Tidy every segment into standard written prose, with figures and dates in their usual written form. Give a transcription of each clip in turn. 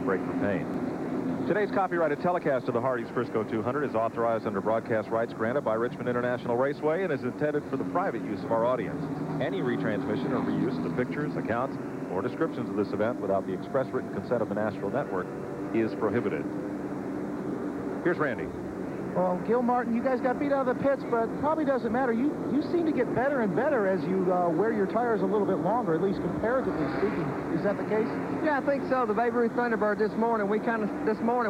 break for pain. Today's copyrighted telecast of the Hardee's Frisco 200 is authorized under broadcast rights granted by Richmond International Raceway and is intended for the private use of our audience. Any retransmission or reuse of the pictures, accounts, or descriptions of this event without the express written consent of the NASCAR network is prohibited. Here's Randy. Well, Gil Martin, you guys got beat out of the pits, but probably doesn't matter. You seem to get better and better as you wear your tires a little bit longer, at least comparatively speaking. Is that the case? Yeah, I think so. The Babe Ruth Thunderbird this morning,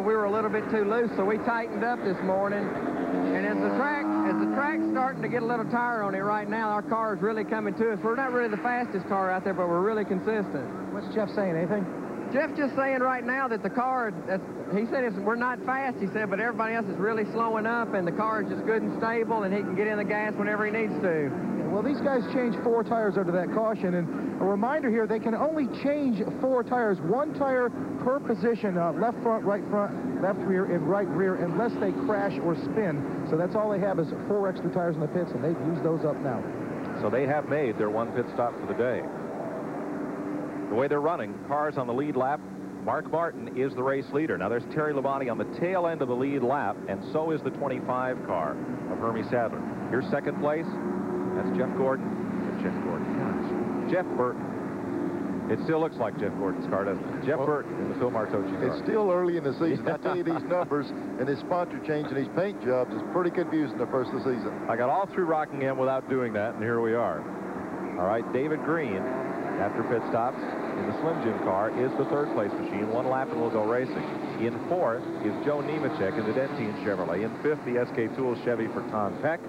we were a little bit too loose, so we tightened up this morning. And as the track's starting to get a little tire on it right now, our car is really coming to us. We're not really the fastest car out there, but we're really consistent. What's Jeff saying? Anything? Jeff's just saying right now that the car, he said we're not fast, he said, but everybody else is really slowing up, and the car is just good and stable, and he can get in the gas whenever he needs to. Yeah, well, these guys changed 4 tires under that caution, and a reminder here, they can only change 4 tires, 1 tire per position, left front, left rear, and right rear, unless they crash or spin. So that's all they have is 4 extra tires in the pits, and they've used those up now. So they have made their 1 pit stop for the day. The way they're running, cars on the lead lap, Mark Martin is the race leader. Now there's Terry Labonte on the tail end of the lead lap, and so is the 25 car of Hermie Sadler. Here's second place. That's Jeff Gordon. Jeff Burton. It still looks like Jeff Gordon's car, doesn't it? Jeff Burton in the Phil Martocci car. It's still early in the season. I tell you, these numbers and his sponsor change and these paint jobs is pretty confusing the first of the season. I got all through Rockingham without doing that, and here we are. All right, David Green, after pit stops in the Slim Jim car, is the 3rd place machine. 1 lap and we'll go racing. In 4th is Joe Nemechek in the Dentine Chevrolet. In 5th, the SK Tools Chevy for Tom Peck.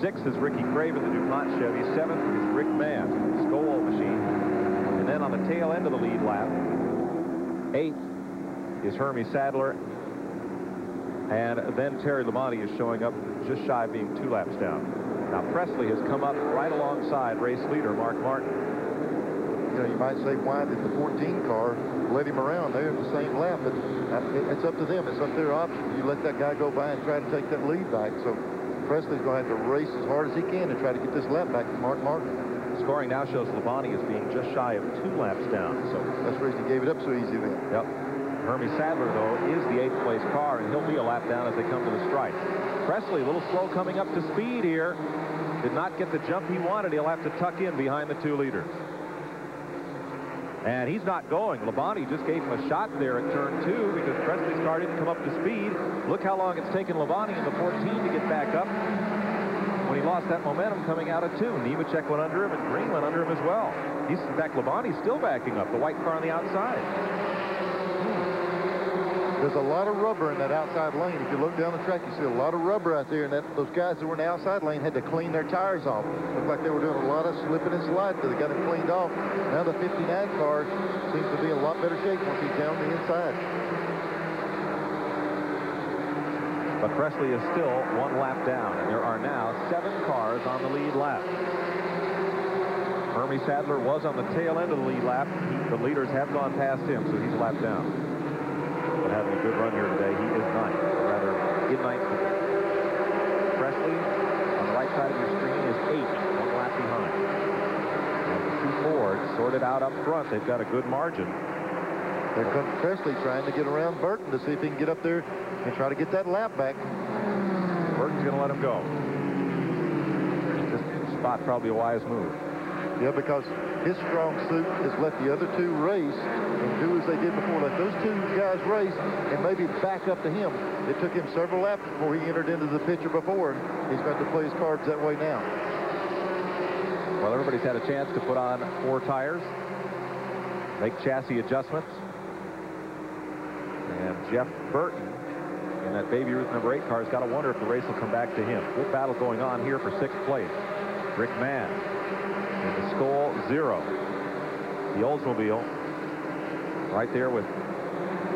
6th is Ricky Craven, the DuPont Chevy. 7th is Rick Mann, the Skoal machine. And then on the tail end of the lead lap, 8th is Hermie Sadler. And then Terry Labonte is showing up just shy of being 2 laps down. Now Presley has come up right alongside race leader Mark Martin. You know, you might say, why did the 14 car let him around there at the same lap? But it's up to them. It's up to their option. You let that guy go by and try to take that lead back. So Presley's going to have to race as hard as he can to try to get this lap back to Mark Martin. Scoring now shows Labonte as being just shy of 2 laps down. So that's the reason he gave it up so easy then. Yep. Hermie Sadler, though, is the 8th place car, and he'll be a lap down as they come to the stripe. Presley, a little slow coming up to speed here. Did not get the jump he wanted. He'll have to tuck in behind the 2 leaders. And he's not going. Labonte just gave him a shot there at turn 2 because Presley's car didn't come up to speed. Look how long it's taken Labonte in the 14 to get back up when he lost that momentum coming out of 2. Nemechek went under him, and Green went under him as well. In fact, Labonte's still backing up, the white car on the outside. There's a lot of rubber in that outside lane. If you look down the track, you see a lot of rubber out there, and those guys that were in the outside lane had to clean their tires off. Looked like they were doing a lot of slipping and sliding, so they got them cleaned off. Now the 59 car seems to be in a lot better shape once he's down the inside. But Presley is still 1 lap down, and there are now 7 cars on the lead lap. Hermie Sadler was on the tail end of the lead lap. The leaders have gone past him, so he's a lap down. But having a good run here today, he is 9th, or rather in 9th position. Presley on the right side of your screen is 8th, 1 lap behind. And the 2 Fords sorted out up front. They've got a good margin. There comes Presley trying to get around Burton to see if he can get up there and try to get that lap back. Burton's going to let him go. This spot probably a wise move. Yeah, because his strong suit has let the other 2 race and do as they did before. Let those 2 guys race and maybe back up to him. It took him several laps before he entered into the picture before. He's got to play his cards that way now. Well, everybody's had a chance to put on 4 tires, make chassis adjustments. And Jeff Burton in that Baby Ruth number 8 car has got to wonder if the race will come back to him. Good battle going on here for 6th place. Rick Mann in the Skoal 0. The Oldsmobile right there with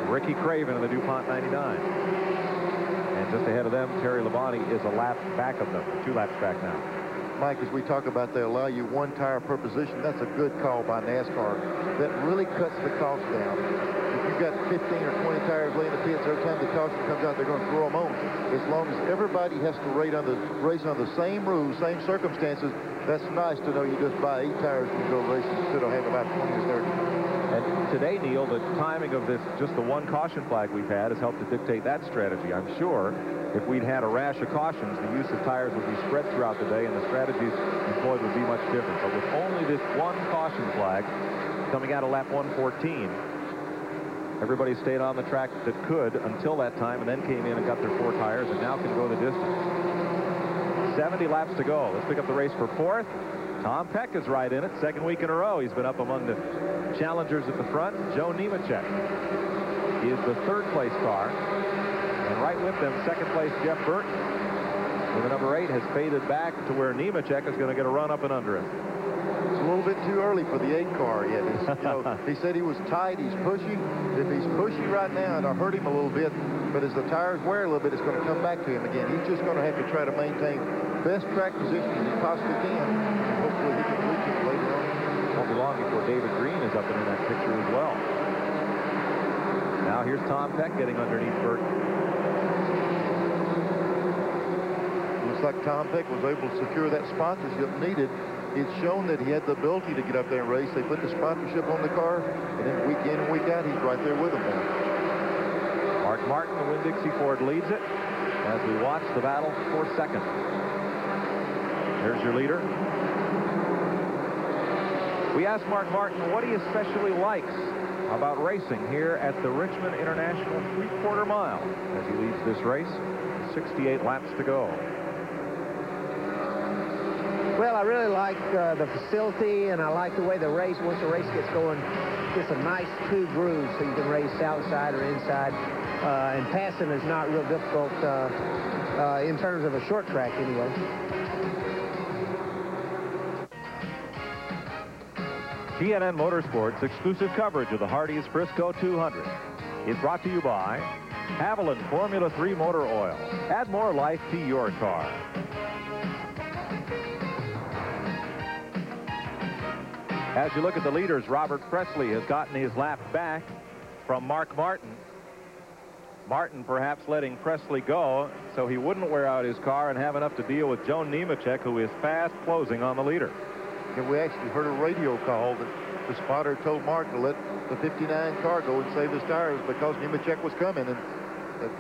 Ricky Craven in the DuPont 99. And just ahead of them, Terry Labonte is a lap back of them, 2 laps back now. Mike, as we talk about they allow you 1 tire per position, that's a good call by NASCAR. That really cuts the cost down. If you've got 15 or 20 tires laying in the pits, every time the caution comes out, they're going to throw them on. As long as everybody has to race under the same rules, same circumstances, that's nice to know you just buy 8 tires when you go racing instead of having about 20 or 30. And today, Neil, the timing of this, just the one caution flag we've had, has helped to dictate that strategy. I'm sure if we'd had a rash of cautions, the use of tires would be spread throughout the day and the strategies employed would be much different. But with only this one caution flag coming out of lap 114, everybody stayed on the track that could until that time and then came in and got their 4 tires and now can go the distance. 70 laps to go. Let's pick up the race for 4th. Tom Peck is right in it. 2nd week in a row. He's been up among the challengers at the front. Joe Nemechek is the 3rd place car. And right with them, 2nd place Jeff Burton, with the number 8, has faded back to where Nemechek is going to get a run up and under him. It's a little bit too early for the 8 car yet. He said he was tight. He's pushy. If he's pushy right now, it'll hurt him a little bit. But as the tires wear a little bit, it's going to come back to him again. He's just going to have to try to maintain best track position as he possibly can. And hopefully he can reach it later on. Won't be long before David Green is up and in that picture as well. Now here's Tom Peck getting underneath Burton. Looks like Tom Peck was able to secure that sponsorship needed. It's shown that he had the ability to get up there and race. They put the sponsorship on the car, and then week in and week out, he's right there with them now. Mark Martin, the Winn-Dixie Ford, leads it as we watch the battle for 2nd. There's your leader. We asked Mark Martin what he especially likes about racing here at the Richmond International 3/4 mile as he leads this race. 68 laps to go. Well, I really like the facility, and I like the way the race, once the race gets going, gets a nice 2 grooves so you can race outside or inside. And passing is not real difficult in terms of a short track anyway. BGN Motorsports exclusive coverage of the Hardee's Frisco 200 is brought to you by Haviland Formula 3 Motor Oil. Add more life to your car. As you look at the leaders, Robert Presley has gotten his lap back from Mark Martin. Martin perhaps letting Presley go so he wouldn't wear out his car and have enough to deal with Joe Nemechek, who is fast closing on the leader. And we actually heard a radio call that the spotter told Mark to let the 59 car go and save his tires because Nemechek was coming. And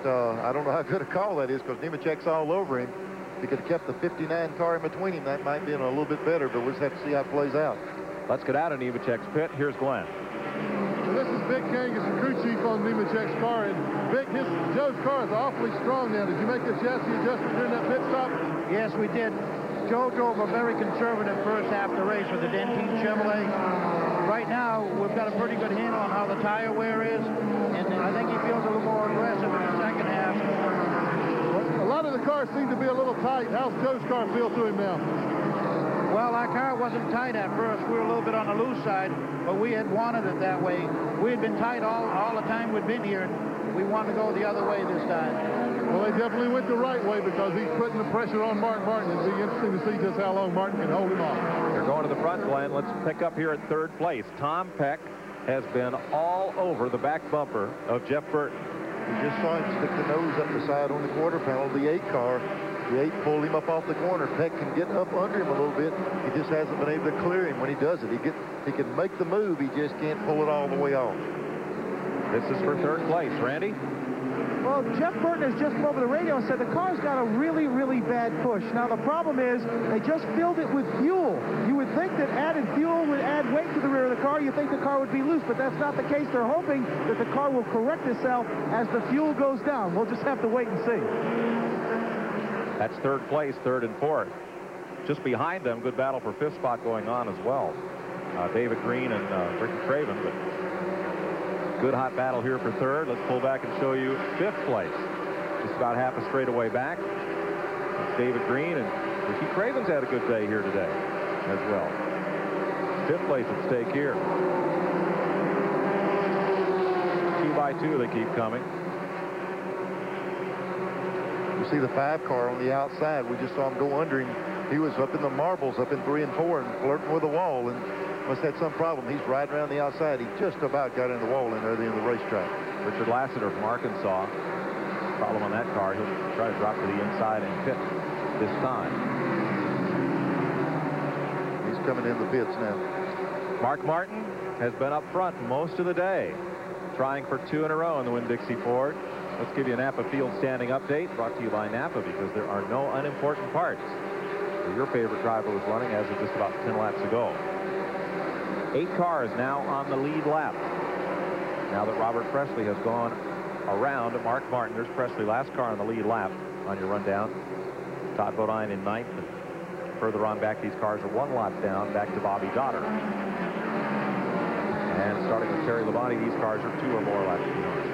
I don't know how good a call that is because Nemechek's all over him. If he could have kept the 59 car in between him, that might have been a little bit better, but we'll just have to see how it plays out. Let's get out of Nemechek's pit. Here's Glenn. Well, this is Vic Kangas, the crew chief on Nemechek's car. And Vic, Joe's car is awfully strong now. Did you make the chassis adjustment during that pit stop? Yes, we did. Joe drove a very conservative first half of the race with the Dentine Chevrolet. Right now, we've got a pretty good handle on how the tire wear is, and I think he feels a little more aggressive in the second half. A lot of the cars seem to be a little tight. How's Joe's car feel to him now? Well, our car wasn't tight at first. We were a little bit on the loose side, but we had wanted it that way. We had been tight all the time we'd been here. We wanted to go the other way this time. Well, they definitely went the right way because he's putting the pressure on Mark Martin. It'll be interesting to see just how long Martin can hold him off. They're going to the front, Glenn. Let's pick up here at 3rd place. Tom Peck has been all over the back bumper of Jeff Burton. We just saw him stick the nose up the side on the quarter panel of the 8 car. The 8 pulled him up off the corner. Peck can get up under him a little bit. He just hasn't been able to clear him when he does it. He can make the move. He just can't pull it all the way off. This is for 3rd place. Randy? Well, Jeff Burton has just come over the radio and said the car's got a really, really bad push. Now, the problem is they just filled it with fuel. You would think that added fuel would add weight to the rear of the car. You think the car would be loose, but that's not the case. They're hoping that the car will correct itself as the fuel goes down. We'll just have to wait and see. That's 3rd place, 3rd and 4th. Just behind them, good battle for 5th spot going on as well. David Green and Ricky Craven, but good hot battle here for 3rd. Let's pull back and show you 5th place. Just about half a straightaway back. That's David Green, and Ricky Craven's had a good day here today as well. 5th place at stake here. 2 by 2 they keep coming. You see the 5 car on the outside. We just saw him go under him. He was up in the marbles up in 3 and 4 and flirting with the wall and must have had some problem. He's riding around the outside. He just about got in the wall in there at the end of the racetrack. Richard Lassiter from Arkansas. Problem on that car. He'll try to drop to the inside and pit this time. He's coming in the pits now. Mark Martin has been up front most of the day, trying for 2 in a row in the Winn-Dixie Ford. Let's give you a Napa Field standing update, brought to you by Napa, because there are no unimportant parts. Your favorite driver was running as of just about 10 laps ago. 8 cars now on the lead lap. Now that Robert Presley has gone around Mark Martin. There's Presley, last car on the lead lap on your rundown. Todd Bodine in 9th. And further on back, these cars are 1 lap down, back to Bobby Dotter. And starting with Terry Labonte, these cars are 2 or more laps behind.